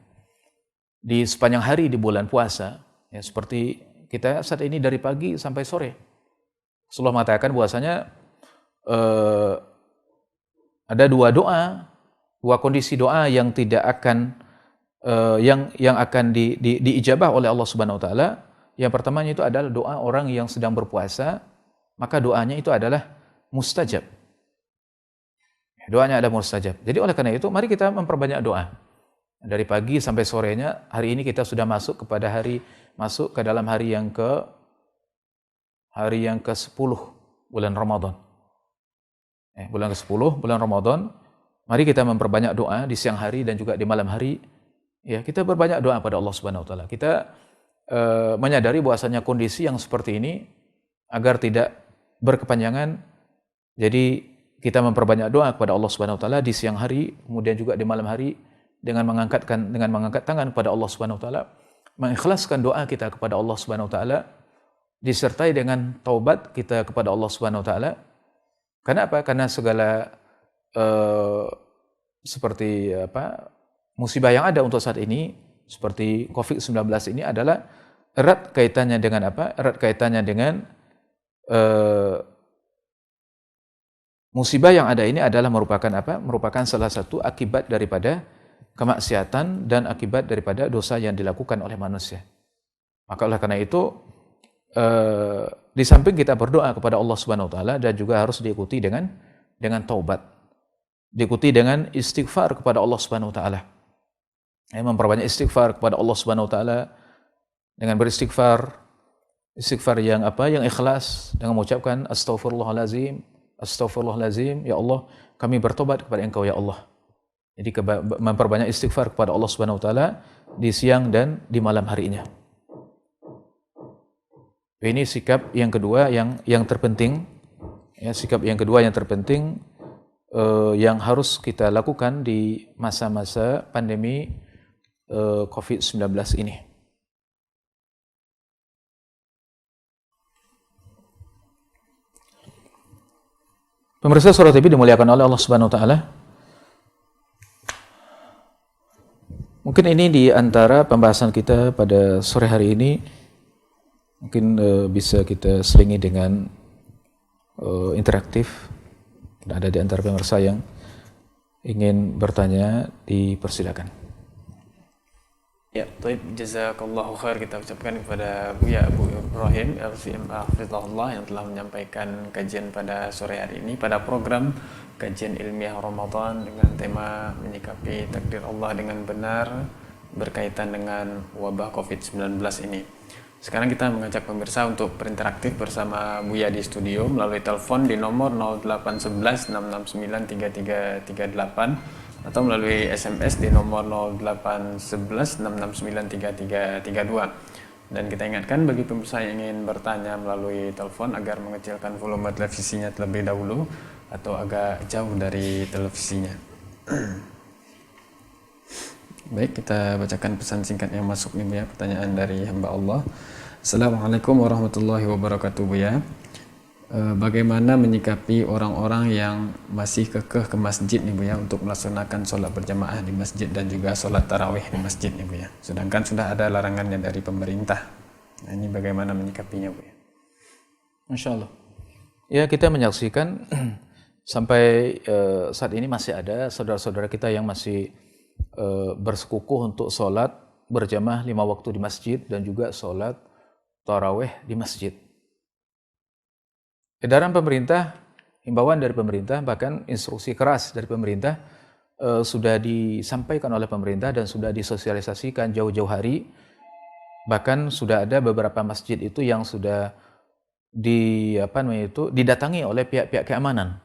di sepanjang hari di bulan puasa, ya, seperti kita saat ini dari pagi sampai sore. Rasulullah mengatakan bahwasanya ada dua kondisi doa yang tidak akan yang akan diijabah oleh Allah Subhanahu wa taala. Yang pertamanya itu adalah doa orang yang sedang berpuasa, maka doanya itu adalah mustajab. Doanya ada mustajab. Jadi oleh karena itu mari kita memperbanyak doa. Dari pagi sampai sorenya, hari ini kita sudah masuk ke dalam hari yang ke-10 bulan Ramadan. Bulan ke-10 bulan Ramadan, mari kita memperbanyak doa di siang hari dan juga di malam hari. Ya, kita berbanyak doa pada Allah Subhanahu wa taala. Kita menyadari bahwasanya kondisi yang seperti ini agar tidak berkepanjangan. Jadi kita memperbanyak doa kepada Allah Subhanahu wa taala di siang hari, kemudian juga di malam hari dengan mengangkat tangan kepada Allah Subhanahu wa taala, mengikhlaskan doa kita kepada Allah Subhanahu wa taala disertai dengan taubat kita kepada Allah Subhanahu wa taala. Karena apa? Karena segala seperti musibah yang ada untuk saat ini seperti COVID-19 ini adalah erat kaitannya dengan apa? Erat kaitannya dengan musibah yang ada ini adalah merupakan apa? Merupakan salah satu akibat daripada kemaksiatan dan akibat daripada dosa yang dilakukan oleh manusia. Maka oleh karena itu di samping kita berdoa kepada Allah Subhanahu wa taala dan juga harus diikuti dengan taubat. Diikuti dengan istighfar kepada Allah Subhanahu wa taala. Memperbanyak istighfar kepada Allah Subhanahu wa taala dengan beristighfar yang ikhlas, dengan mengucapkan astaghfirullahalazim, ya Allah, kami bertobat kepada Engkau ya Allah. Jadi memperbanyak istighfar kepada Allah Subhanahu wa taala di siang dan di malam harinya. Ini sikap yang kedua yang terpenting, ya, sikap yang kedua yang terpenting yang harus kita lakukan di masa-masa pandemi COVID-19 ini. Pemirsa Surah TV dimuliakan oleh Allah Subhanahu wa taala. Mungkin ini di antara pembahasan kita pada sore hari ini, mungkin bisa kita selingi dengan interaktif. Ada di antara pemirsa yang ingin bertanya, dipersilakan. Ya, baik, jazakallahu khair kita ucapkan kepada Buya Abu Ibrahim Hafizahullah yang telah menyampaikan kajian pada sore hari ini pada program kajian ilmiah Ramadan dengan tema menyikapi takdir Allah dengan benar berkaitan dengan wabah COVID-19 ini. Sekarang kita mengajak pemirsa untuk berinteraktif bersama Buya di studio melalui telepon di nomor 0811 669 3338 atau melalui SMS di nomor 0811 669 3332. Dan kita ingatkan bagi pemirsa yang ingin bertanya melalui telepon agar mengecilkan volume televisinya terlebih dahulu atau agak jauh dari televisinya. Baik, kita bacakan pesan singkat yang masuk nih Buya, pertanyaan dari hamba Allah. Assalamualaikum warahmatullahi wabarakatuh Buya. Bagaimana menyikapi orang-orang yang masih kekeh ke masjid nih Buya untuk melaksanakan sholat berjamaah di masjid dan juga sholat tarawih di masjid nih Buya, sedangkan sudah ada larangannya dari pemerintah. Nah, ini bagaimana menyikapinya Buya? Masya Allah. Ya, kita menyaksikan sampai saat ini masih ada saudara-saudara kita yang masih bersekukuh untuk sholat berjamaah 5 waktu di masjid dan juga sholat tarawih di masjid. edaran pemerintah, himbauan dari pemerintah, bahkan instruksi keras dari pemerintah sudah disampaikan oleh pemerintah dan sudah disosialisasikan jauh-jauh hari. Bahkan sudah ada beberapa masjid itu yang sudah didatangi oleh pihak-pihak keamanan.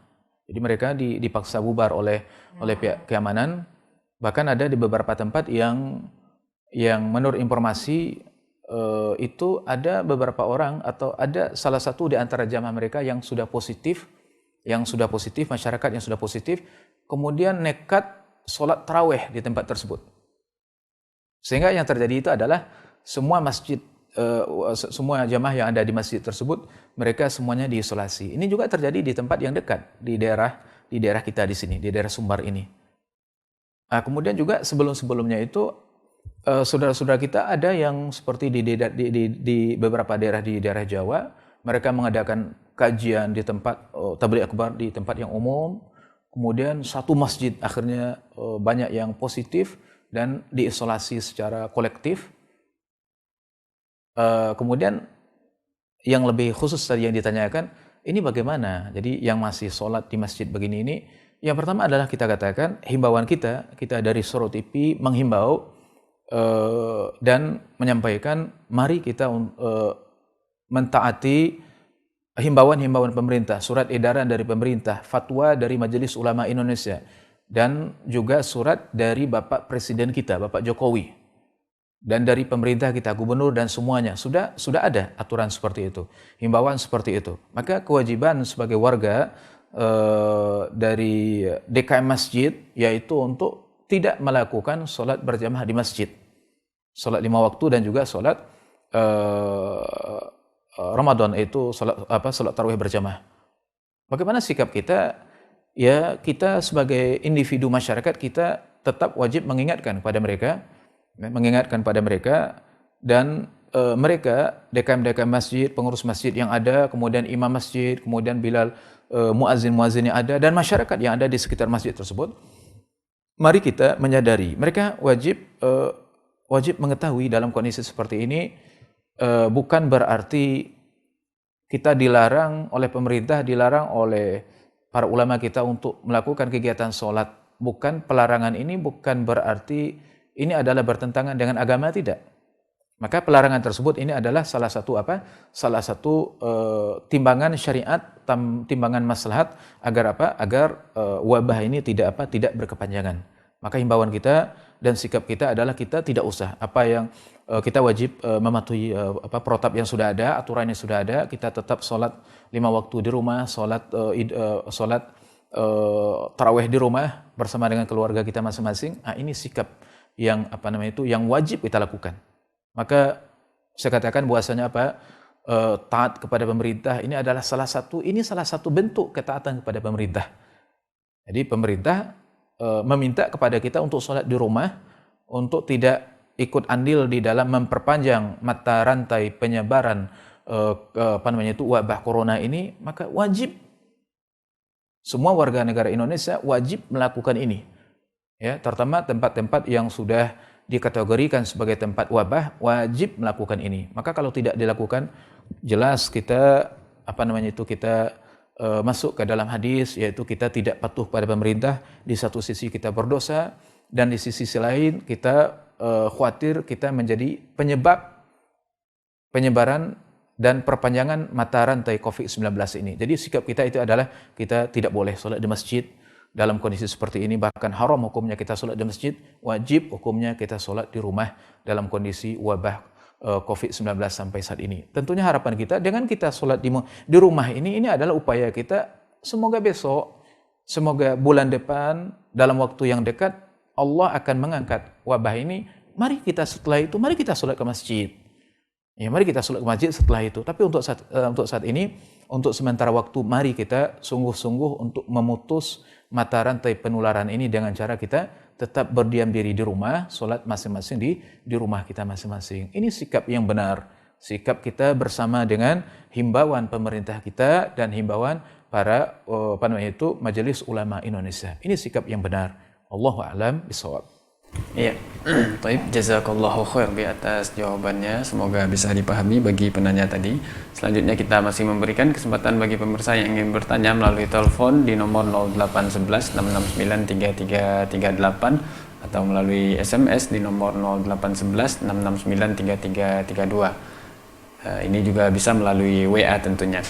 Jadi mereka dipaksa bubar oleh pihak keamanan. Bahkan ada di beberapa tempat yang menurut informasi itu ada beberapa orang atau ada salah satu di antara jamaah mereka yang sudah positif, masyarakat yang sudah positif, kemudian nekat sholat tarawih di tempat tersebut. Sehingga yang terjadi itu adalah semua masjid, semua jamaah yang ada di masjid tersebut, mereka semuanya diisolasi. Ini juga terjadi di tempat yang dekat, di daerah kita di sini, di daerah Sumbar ini. Nah, kemudian juga sebelum-sebelumnya itu, saudara-saudara kita ada yang seperti di beberapa daerah di daerah Jawa, mereka mengadakan kajian di tempat tabligh akbar di tempat yang umum, kemudian satu masjid akhirnya banyak yang positif dan diisolasi secara kolektif. Kemudian yang lebih khusus tadi yang ditanyakan, ini bagaimana? Jadi yang masih sholat di masjid begini ini, yang pertama adalah kita katakan himbauan kita dari Suro TV menghimbau dan menyampaikan, mari kita mentaati himbauan-himbauan pemerintah, surat edaran dari pemerintah, fatwa dari Majelis Ulama Indonesia, dan juga surat dari Bapak Presiden kita, Bapak Jokowi. Dan dari pemerintah kita, gubernur dan semuanya, sudah ada aturan seperti itu, himbauan seperti itu. Maka kewajiban sebagai warga dari DKM Masjid, yaitu untuk tidak melakukan sholat berjamaah di masjid. Sholat 5 waktu dan juga sholat Ramadan, itu sholat tarawih berjamaah. Bagaimana sikap kita? Ya, kita sebagai individu masyarakat, kita tetap wajib mengingatkan kepada mereka, dan mereka DKM masjid, pengurus masjid yang ada, kemudian imam masjid, kemudian bilal muazin yang ada, dan masyarakat yang ada di sekitar masjid tersebut, mari kita menyadari mereka wajib mengetahui dalam kondisi seperti ini, bukan berarti kita dilarang oleh pemerintah, dilarang oleh para ulama kita untuk melakukan kegiatan sholat. Bukan, pelarangan ini bukan berarti ini adalah bertentangan dengan agama, tidak. Maka pelarangan tersebut ini adalah salah satu timbangan syariat, timbangan maslahat agar wabah ini tidak berkepanjangan. Maka himbauan kita dan sikap kita adalah kita tidak usah kita wajib mematuhi protap yang sudah ada, aturan yang sudah ada. Kita tetap sholat 5 waktu di rumah, sholat tarawih di rumah bersama dengan keluarga kita masing-masing. Nah, ini sikap yang yang wajib kita lakukan. Maka saya katakan bahwasanya taat kepada pemerintah ini adalah salah satu bentuk ketaatan kepada pemerintah. Jadi pemerintah meminta kepada kita untuk sholat di rumah, untuk tidak ikut andil di dalam memperpanjang mata rantai penyebaran wabah corona ini. Maka wajib semua warga negara Indonesia wajib melakukan ini. Ya, terutama tempat-tempat yang sudah dikategorikan sebagai tempat wabah, wajib melakukan ini. Maka kalau tidak dilakukan, jelas kita kita masuk ke dalam hadis, yaitu kita tidak patuh pada pemerintah. Di satu sisi kita berdosa, dan di sisi lain kita khawatir kita menjadi penyebaran dan perpanjangan mata rantai COVID-19 ini. Jadi sikap kita itu adalah kita tidak boleh sholat di masjid dalam kondisi seperti ini, bahkan haram hukumnya kita sholat di masjid, wajib hukumnya kita sholat di rumah dalam kondisi wabah COVID-19 sampai saat ini. Tentunya harapan kita dengan kita sholat di rumah ini adalah upaya kita, semoga besok, semoga bulan depan, dalam waktu yang dekat, Allah akan mengangkat wabah ini. Mari kita setelah itu, mari kita sholat ke masjid. Ya, mari kita sholat ke masjid setelah itu. Tapi untuk saat ini, untuk sementara waktu, mari kita sungguh-sungguh untuk memutus mata rantai penularan ini dengan cara kita tetap berdiam diri di rumah, sholat masing-masing di rumah kita masing-masing. Ini sikap yang benar, sikap kita bersama dengan himbauan pemerintah kita dan himbauan para Majelis Ulama Indonesia. Ini sikap yang benar. Allahu a'lam bishawab. Iya. Taib, jazakallahu khair di atas jawabannya. Semoga bisa dipahami bagi penanya tadi. Selanjutnya kita masih memberikan kesempatan bagi pemirsa yang ingin bertanya melalui telepon di nomor 0811 669 3338 atau melalui SMS di nomor 0811 669 3332. Ini juga bisa melalui WA tentunya.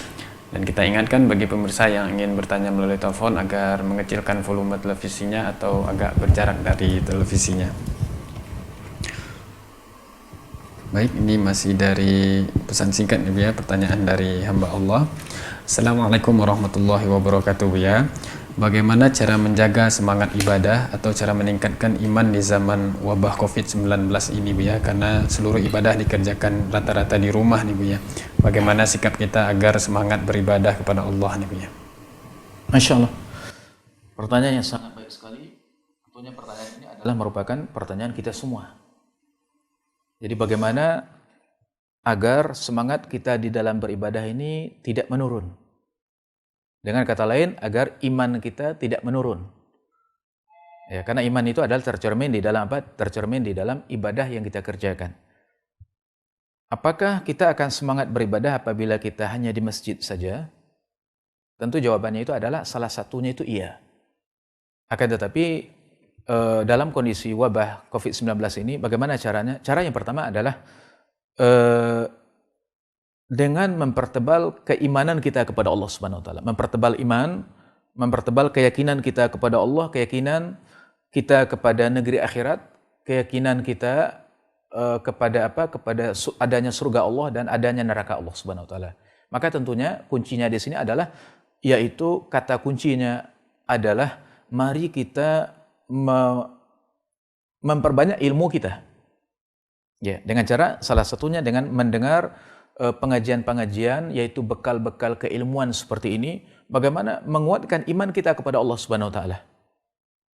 Dan kita ingatkan bagi pemirsa yang ingin bertanya melalui telepon agar mengecilkan volume televisinya atau agak berjarak dari televisinya. Baik, ini masih dari pesan singkat Ibu ya, pertanyaan dari hamba Allah. Assalamualaikum warahmatullahi wabarakatuh Bu ya. Bagaimana cara menjaga semangat ibadah atau cara meningkatkan iman di zaman wabah COVID-19 ini Bu ya? Karena seluruh ibadah dikerjakan rata-rata di rumah nih Bu ya. Bagaimana sikap kita agar semangat beribadah kepada Allah nih Bu ya? Masya Allah. Pertanyaan yang sangat baik sekali. Tentunya pertanyaan ini adalah merupakan pertanyaan kita semua. Jadi bagaimana agar semangat kita di dalam beribadah ini tidak menurun? Dengan kata lain, agar iman kita tidak menurun. Ya, karena iman itu adalah tercermin di dalam apa? Tercermin di dalam ibadah yang kita kerjakan. Apakah kita akan semangat beribadah apabila kita hanya di masjid saja? Tentu jawabannya itu adalah salah satunya itu iya. Akan tetapi dalam kondisi wabah COVID-19 ini, bagaimana caranya? Cara yang pertama adalah dengan mempertebal keimanan kita kepada Allah Subhanahu wa taala. Mempertebal iman, mempertebal keyakinan kita kepada Allah, keyakinan kita kepada negeri akhirat, keyakinan kita kepada apa? Kepada adanya surga Allah dan adanya neraka Allah Subhanahu wa taala. Maka tentunya kuncinya di sini adalah, yaitu kata kuncinya adalah mari kita memperbanyak ilmu kita. Ya, dengan cara salah satunya dengan mendengar pengajian-pengajian, yaitu bekal-bekal keilmuan seperti ini, bagaimana menguatkan iman kita kepada Allah Subhanahu wa taala.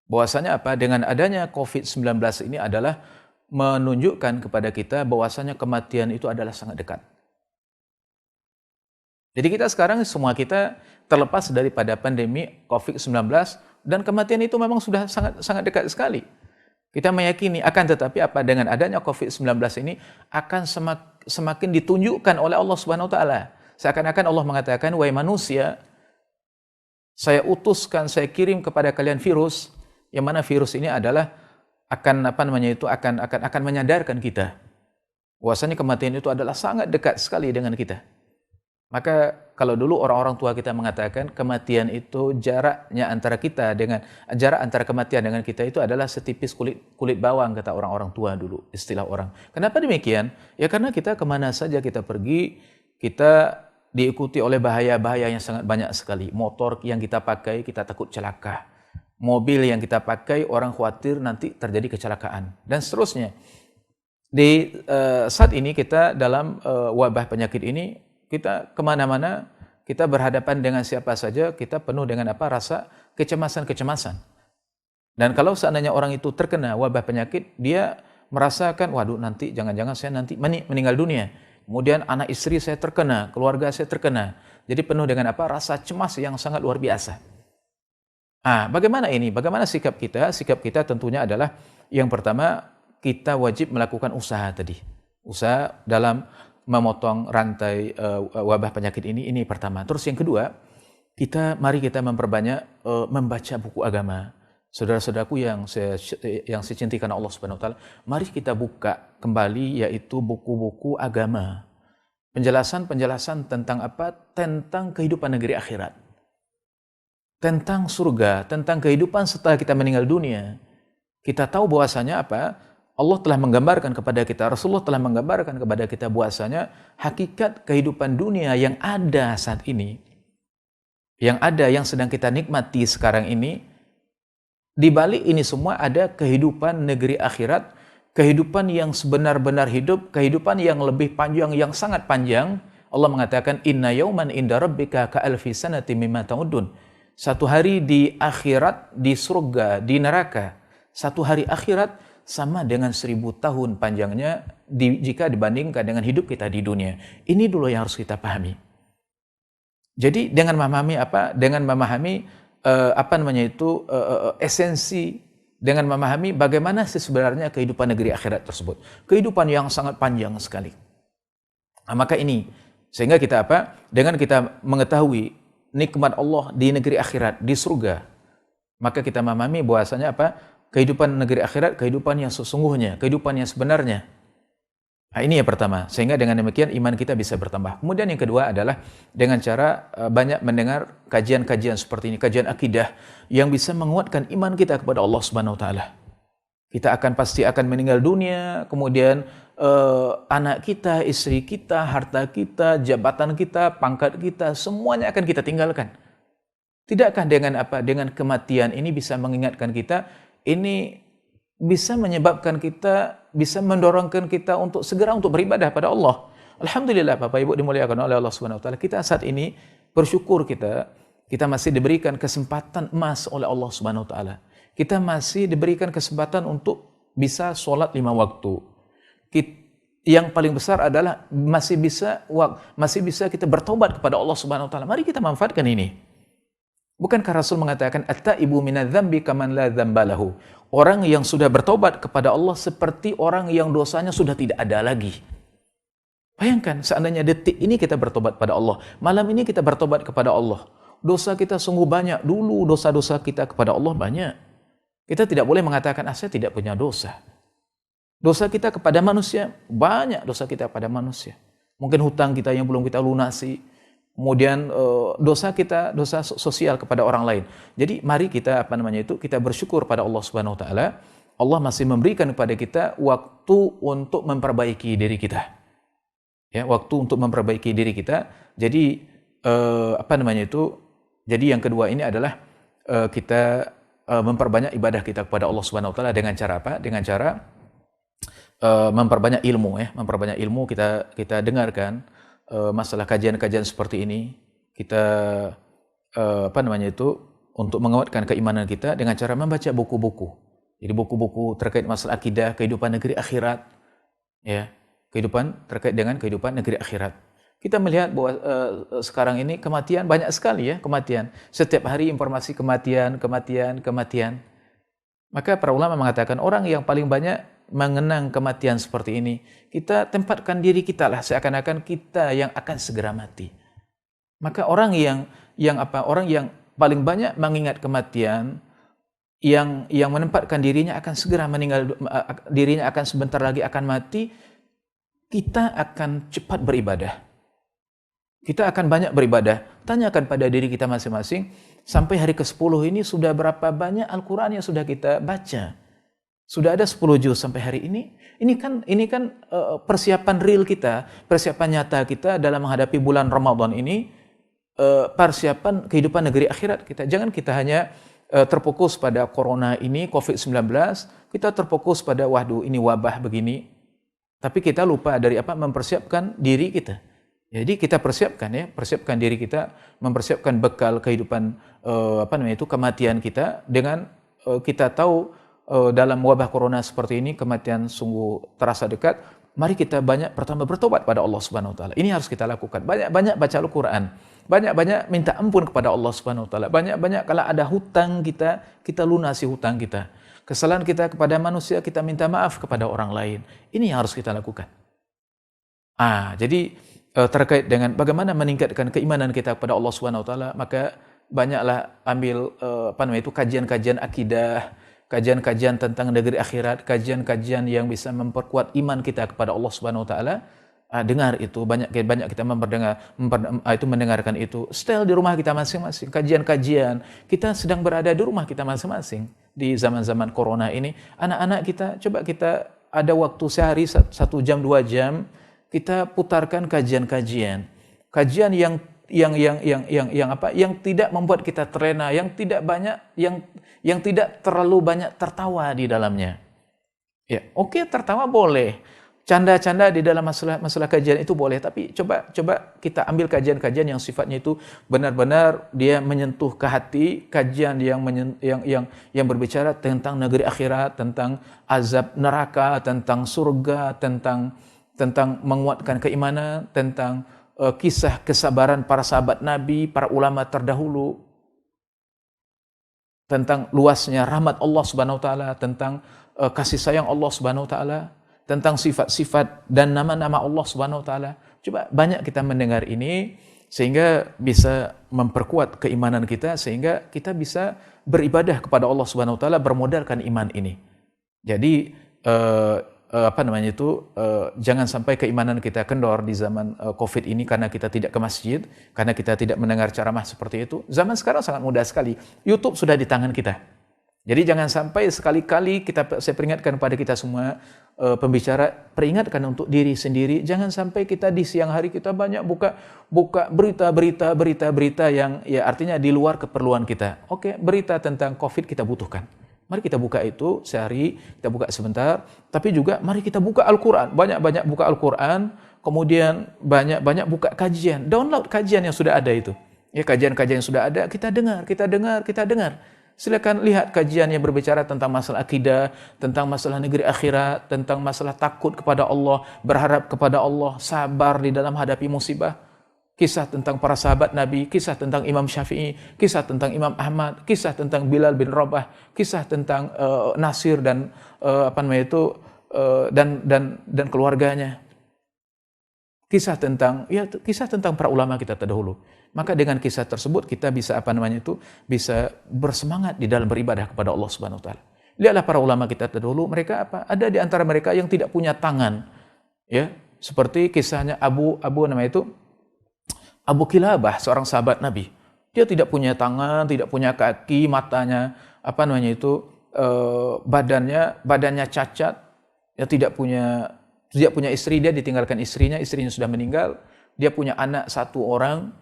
Bahwasanya apa? Dengan adanya COVID-19 ini adalah menunjukkan kepada kita bahwasanya kematian itu adalah sangat dekat. Jadi kita sekarang semua kita terlepas daripada pandemi COVID-19, dan kematian itu memang sudah sangat dekat sekali. Kita meyakini, akan tetapi apa, dengan adanya COVID-19 ini akan semakin ditunjukkan oleh Allah Subhanahu wa taala. Seakan-akan Allah mengatakan, wahai manusia, saya utuskan, saya kirim kepada kalian virus, yang mana virus ini adalah akan menyadarkan kita bahwasanya kematian itu adalah sangat dekat sekali dengan kita. Maka kalau dulu orang-orang tua kita mengatakan kematian itu jaraknya antara kita dengan jarak antara kematian dengan kita itu adalah setipis kulit bawang, kata orang-orang tua dulu, istilah orang. Kenapa demikian? Ya karena kita kemana saja kita pergi, kita diikuti oleh bahaya-bahaya yang sangat banyak sekali. Motor yang kita pakai, kita takut celaka. Mobil yang kita pakai, orang khawatir nanti terjadi kecelakaan, dan seterusnya. Di saat ini kita dalam wabah penyakit ini, kita kemana-mana, kita berhadapan dengan siapa saja, kita penuh dengan apa? Rasa kecemasan-kecemasan. Dan kalau seandainya orang itu terkena wabah penyakit, dia merasakan, waduh nanti jangan-jangan saya nanti meninggal dunia. Kemudian anak istri saya terkena, keluarga saya terkena. Jadi penuh dengan apa? Rasa cemas yang sangat luar biasa. Nah, bagaimana ini? Bagaimana sikap kita? Sikap kita tentunya adalah, yang pertama, kita wajib melakukan usaha tadi. Usaha dalam memotong rantai wabah penyakit ini pertama. Terus yang kedua, mari kita memperbanyak membaca buku agama. Saudara-saudaraku yang saya cintai karena Allah Subhanahu wa taala, mari kita buka kembali yaitu buku-buku agama. Penjelasan-penjelasan tentang apa? Tentang kehidupan negeri akhirat. Tentang surga, tentang kehidupan setelah kita meninggal dunia. Kita tahu bahwasanya apa? Allah telah menggambarkan kepada kita, Rasulullah telah menggambarkan kepada kita bahwasanya hakikat kehidupan dunia yang ada saat ini, yang ada, yang sedang kita nikmati sekarang ini, di balik ini semua ada kehidupan negeri akhirat, kehidupan yang sebenar-benar hidup, kehidupan yang lebih panjang, yang sangat panjang. Allah mengatakan, inna yauman inda rabbika ka'alfi sanati mimma ta'udun. Satu hari di akhirat, di surga, di neraka, satu hari akhirat sama dengan 1000 tahun panjangnya jika dibandingkan dengan hidup kita di dunia. Ini dulu yang harus kita pahami. Jadi dengan memahami apa? Dengan memahami esensi dengan memahami bagaimana sih sebenarnya kehidupan negeri akhirat tersebut. Kehidupan yang sangat panjang sekali. Nah, maka ini sehingga kita dengan kita mengetahui nikmat Allah di negeri akhirat, di surga, maka kita memahami bahwasanya kehidupan negeri akhirat, kehidupan yang sesungguhnya, kehidupan yang sebenarnya. Nah, ini yang pertama, sehingga dengan demikian iman kita bisa bertambah. Kemudian yang kedua adalah dengan cara banyak mendengar kajian-kajian seperti ini, kajian akidah yang bisa menguatkan iman kita kepada Allah Subhanahu wa taala. Kita pasti akan meninggal dunia, kemudian anak kita, istri kita, harta kita, jabatan kita, pangkat kita, semuanya akan kita tinggalkan. Tidakkah dengan kematian ini bisa mengingatkan kita, ini bisa menyebabkan kita, bisa mendorongkan kita untuk segera untuk beribadah pada Allah. Alhamdulillah Bapak Ibu dimuliakan oleh Allah Subhanahu wa taala. Kita saat ini bersyukur kita masih diberikan kesempatan emas oleh Allah Subhanahu wa taala. Kita masih diberikan kesempatan untuk bisa sholat 5 waktu. Yang paling besar adalah masih bisa kita bertobat kepada Allah Subhanahu wa taala. Mari kita manfaatkan ini. Bukankah Rasul mengatakan at-taibu minadz-dzambi kaman la dzambalahu? Orang yang sudah bertobat kepada Allah seperti orang yang dosanya sudah tidak ada lagi. Bayangkan seandainya detik ini kita bertobat pada Allah, malam ini kita bertobat kepada Allah. Dosa kita sungguh banyak, dulu dosa-dosa kita kepada Allah banyak. Kita tidak boleh mengatakan saya tidak punya dosa. Dosa kita kepada manusia, banyak dosa kita kepada manusia. Mungkin hutang kita yang belum kita lunasi. Kemudian dosa sosial kepada orang lain. Jadi mari kita kita bersyukur pada Allah Subhanahu wa taala. Allah masih memberikan kepada kita waktu untuk memperbaiki diri kita. Ya, waktu untuk memperbaiki diri kita. Jadi jadi yang kedua ini adalah kita memperbanyak ibadah kita kepada Allah Subhanahu wa taala dengan cara apa? Dengan cara memperbanyak ilmu ya, memperbanyak ilmu kita dengarkan masalah kajian-kajian seperti ini, kita untuk menguatkan keimanan kita dengan cara membaca buku-buku. Jadi buku-buku terkait masalah akidah, kehidupan negeri akhirat, ya, terkait dengan kehidupan negeri akhirat. Kita melihat bahwa sekarang ini kematian banyak sekali ya, kematian. Setiap hari informasi kematian. Maka para ulama mengatakan orang yang paling banyak mengenang kematian seperti ini, kita tempatkan diri kita lah seakan-akan kita yang akan segera mati. Maka orang yang paling banyak mengingat kematian, yang menempatkan dirinya akan segera meninggal, dirinya akan sebentar lagi akan mati, kita akan cepat beribadah. Kita akan banyak beribadah. Tanyakan pada diri kita masing-masing, sampai hari ke-10 ini sudah berapa banyak Al-Quran yang sudah kita baca? Sudah ada 10 juz sampai hari ini. Ini kan persiapan real kita, persiapan nyata kita dalam menghadapi bulan Ramadan ini, persiapan kehidupan negeri akhirat kita. Jangan kita hanya terfokus pada corona ini, COVID-19, kita terfokus pada ini wabah begini. Tapi kita lupa dari mempersiapkan diri kita. Jadi kita persiapkan diri kita, mempersiapkan bekal kehidupan kematian kita dengan kita tahu dalam wabah corona seperti ini kematian sungguh terasa dekat. Mari kita pertama bertobat pada Allah Subhanahu wa taala. Ini harus kita lakukan. Banyak-banyak baca Al-Qur'an. Banyak-banyak minta ampun kepada Allah Subhanahu wa taala. Banyak-banyak kalau ada hutang kita lunasi hutang kita. Kesalahan kita kepada manusia, kita minta maaf kepada orang lain. Ini yang harus kita lakukan. Jadi terkait dengan bagaimana meningkatkan keimanan kita kepada Allah Subhanahu wa taala, maka banyaklah ambil kajian-kajian akidah, kajian-kajian tentang negeri akhirat, kajian-kajian yang bisa memperkuat iman kita kepada Allah Subhanahu wa taala. Dengar itu, banyak kita mendengarkan itu. Setel di rumah kita masing-masing, kajian-kajian. Kita sedang berada di rumah kita masing-masing di zaman-zaman corona ini. Anak-anak kita, coba kita ada waktu sehari 1 jam 2 jam, kita putarkan kajian-kajian yang tidak membuat kita terlena, yang tidak terlalu banyak tertawa di dalamnya. Ya, oke, tertawa boleh. Canda-canda di dalam masalah kajian itu boleh, tapi coba kita ambil kajian-kajian yang sifatnya itu benar-benar dia menyentuh ke hati, kajian yang berbicara tentang negeri akhirat, tentang azab neraka, tentang surga, tentang menguatkan keimanan, tentang kisah kesabaran para sahabat Nabi, para ulama terdahulu, tentang luasnya rahmat Allah Subhanahu wa taala, tentang kasih sayang Allah Subhanahu wa taala, tentang sifat-sifat dan nama-nama Allah Subhanahu wa taala. Coba banyak kita mendengar ini sehingga bisa memperkuat keimanan kita, sehingga kita bisa beribadah kepada Allah Subhanahu wa taala bermodalkan iman ini. Jadi jangan sampai keimanan kita kendor di zaman Covid ini karena kita tidak ke masjid, karena kita tidak mendengar ceramah seperti itu. Zaman sekarang sangat mudah sekali. YouTube sudah di tangan kita. Jadi jangan sampai sekali-kali saya peringatkan pada kita semua pembicara, peringatkan untuk diri sendiri, jangan sampai kita di siang hari kita banyak buka berita yang ya artinya di luar keperluan kita. Oke, berita tentang Covid kita butuhkan. Mari kita buka itu sehari, kita buka sebentar, tapi juga mari kita buka Al-Quran, banyak-banyak buka Al-Quran, kemudian banyak-banyak buka kajian, download kajian yang sudah ada itu. Ya, kajian-kajian yang sudah ada, kita dengar. Silakan lihat kajian yang berbicara tentang masalah akidah, tentang masalah negeri akhirat, tentang masalah takut kepada Allah, berharap kepada Allah, sabar di dalam hadapi musibah. Kisah tentang para sahabat Nabi, kisah tentang Imam Syafi'i, kisah tentang Imam Ahmad, kisah tentang Bilal bin Rabah, kisah tentang Nasir dan dan keluarganya. Kisah tentang para ulama kita terdahulu. Maka dengan kisah tersebut kita bisa bisa bersemangat di dalam beribadah kepada Allah Subhanahu wa taala. Lihatlah para ulama kita terdahulu, mereka ada di antara mereka yang tidak punya tangan. Ya, seperti kisahnya Abu Kilabah, seorang sahabat Nabi. Dia tidak punya tangan, tidak punya kaki, matanya badannya cacat. Dia tidak punya istri, dia ditinggalkan istrinya sudah meninggal. Dia punya anak 1 orang.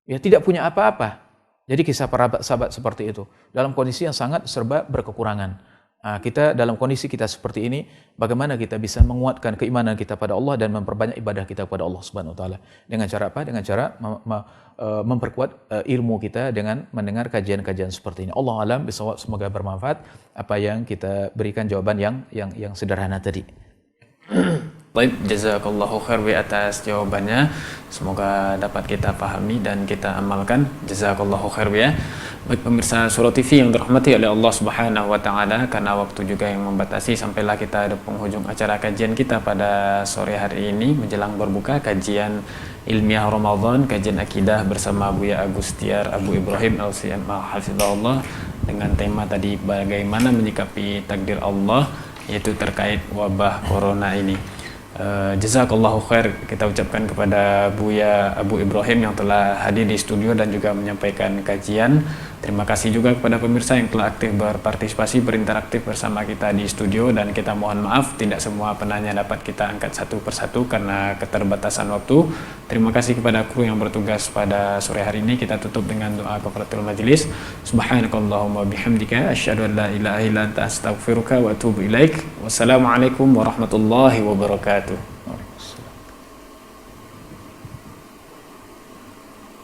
Ya, tidak punya apa-apa. Jadi kisah para sahabat seperti itu. Dalam kondisi yang sangat serba berkekurangan. Nah, kita dalam kondisi kita seperti ini, bagaimana kita bisa menguatkan keimanan kita pada Allah dan memperbanyak ibadah kita kepada Allah Subhanahu wa taala. Dengan cara apa? Dengan cara memperkuat ilmu kita dengan mendengar kajian-kajian seperti ini. Allah alam bisawab, semoga bermanfaat apa yang kita berikan jawaban yang sederhana tadi. Baik, jazakallahu khair atas jawabannya. Semoga dapat kita pahami dan kita amalkan. Jazakallahu khair ya. Baik pemirsa Surau TV yang dirahmati oleh Allah Subhanahu wa taala, karena waktu juga yang membatasi, sampailah kita di penghujung acara kajian kita pada sore hari ini menjelang berbuka kajian ilmiah Ramadan, kajian akidah bersama Buya Agus Tiar Abu Ibrahim Al-Sian Hafizahullah dengan tema tadi bagaimana menyikapi takdir Allah, yaitu terkait wabah corona ini. Jazakallahu khair kita ucapkan kepada Buya Abu Ibrahim yang telah hadir di studio dan juga menyampaikan kajian. Terima kasih juga kepada pemirsa yang telah aktif berpartisipasi, berinteraktif bersama kita di studio, dan kita mohon maaf tidak semua penanya dapat kita angkat satu persatu karena keterbatasan waktu. Terima kasih kepada kru yang bertugas pada sore hari ini. Kita tutup dengan doa kafaratul majelis. Subhanakallahumma bihamdika asyhadu an la ilaha illa anta astaghfiruka wa atubu ilaik. Wassalamualaikum warahmatullahi wabarakatuh.